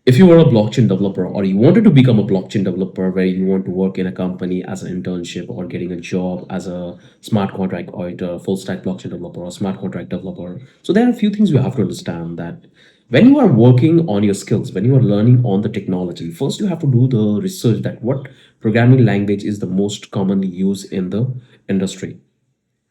If you were a blockchain developer or you wanted to become a blockchain developer where you want to work in a company as an internship or getting a job as a smart contract auditor, full stack blockchain developer or smart contract developer. So there are a few things you have to understand that when you are working on your skills, when you are learning on the technology, first you have to do the research that what programming language is the most commonly used in the industry.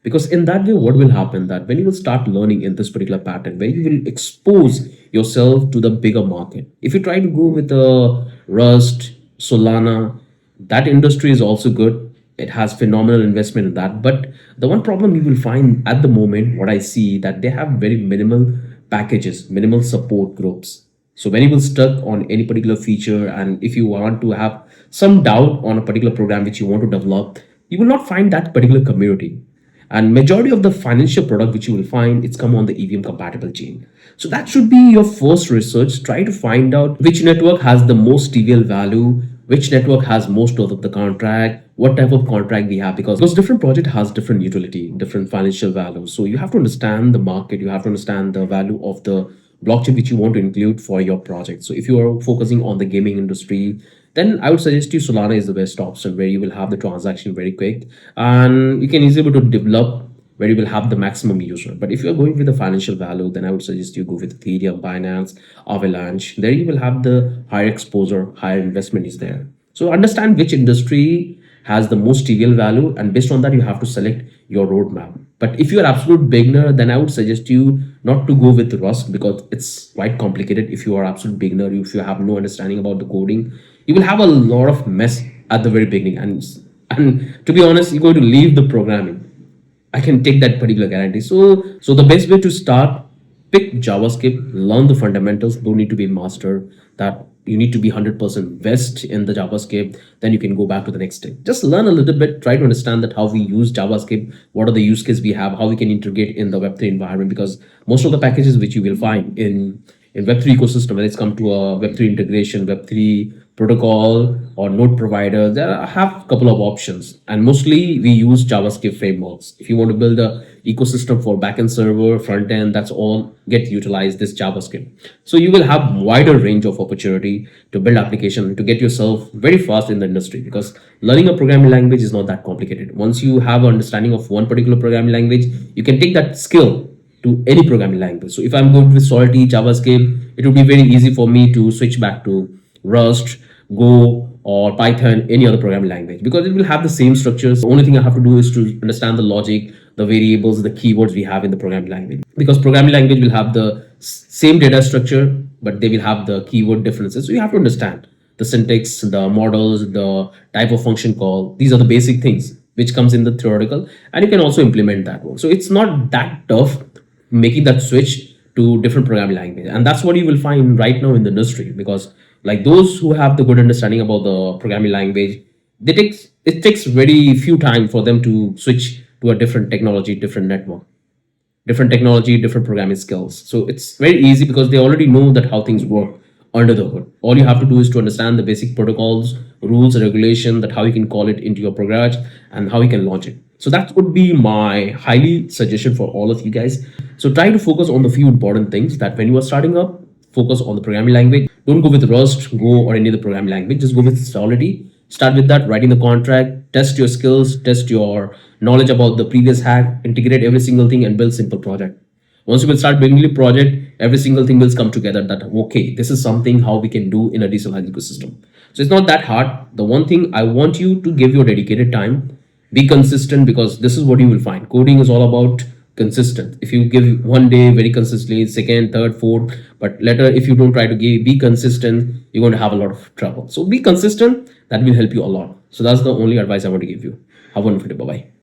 Because in that way, what will happen that when you will start learning in this particular pattern, where you will expose yourself to the bigger market. If you try to go with a Rust, Solana, that industry is also good. It has phenomenal investment in that. But the one problem you will find at the moment, what I see, that they have very minimal packages, minimal support groups. So when you will stuck on any particular feature, and if you want to have some doubt on a particular program which you want to develop, you will not find that particular community. And majority of the financial product which you will find, it's come on the EVM compatible chain. So that should be your first research. Try to find out which network has the most TVL value, which network has most of the contract, what type of contract we have, because different project has different utility, different financial value. So you have to understand the market, you have to understand the value of the blockchain which you want to include for your project. So if you are focusing on the gaming industry, then I would suggest you Solana is the best option, where you will have the transaction very quick and you can easily to develop, where you will have the maximum user. But if you're going with the financial value, then I would suggest you go with Ethereum, Binance, Avalanche. There you will have the higher exposure, higher investment is there. So understand which industry has the most trivial value, and based on that, you have to select your roadmap. But if you're absolute beginner, then I would suggest you not to go with Rust because it's quite complicated. If you are absolute beginner, if you have no understanding about the coding, you will have a lot of mess at the very beginning. And to be honest, you're going to leave the programming. I can take that particular guarantee. So the best way to start, pick JavaScript, learn the fundamentals. Don't need to be master. That you need to be 100% vest in the JavaScript. Then you can go back to the next step. Just learn a little bit. Try to understand that how we use JavaScript. What are the use cases we have? How we can integrate in the Web3 environment? Because most of the packages which you will find in Web3 ecosystem, when it's come to a Web3 integration, Web3 protocol or node provider, there are have a couple of options, and mostly we use JavaScript frameworks. If you want to build a ecosystem for backend server, front end, that's all get utilized this JavaScript. So you will have wider range of opportunity to build application to get yourself very fast in the industry, because learning a programming language is not that complicated. Once you have an understanding of one particular programming language, you can take that skill to any programming language. So if I'm good with Solidity, JavaScript, it would be very easy for me to switch back to Rust, Go, or Python, any other programming language, because it will have the same structures. The only thing I have to do is to understand the logic, the variables, the keywords we have in the programming language. Because programming language will have the same data structure, but they will have the keyword differences. So you have to understand the syntax, the models, the type of function call. These are the basic things which comes in the theoretical, and you can also implement that one. So it's not that tough making that switch to different programming language, and that's what you will find right now in the industry. Because like those who have the good understanding about the programming language, it takes very few time for them to switch to a different technology, different network, different technology, different programming skills. So it's very easy because they already know that how things work under the hood. All you have to do is to understand the basic protocols, rules, regulation, that how you can call it into your program and how you can launch it. So that would be my highly suggestion for all of you guys. So try to focus on the few important things, that when you are starting up, focus on the programming language. Don't go with Rust, Go, or any other programming language. Just go with Solidity. Start with that, writing the contract, test your skills, test your knowledge about the previous hack, integrate every single thing, and build simple project. Once you will start building the project, every single thing will come together, that okay, this is something how we can do in a decentralized ecosystem. So it's not that hard. The one thing I want you to give your dedicated time, be consistent, because this is what you will find. Coding is all about consistent. If you give one day very consistently, second, third, fourth, but later if you don't try to be consistent, you're going to have a lot of trouble. So be consistent. That will help you a lot. So that's the only advice I want to give you. Have a wonderful day. Bye bye.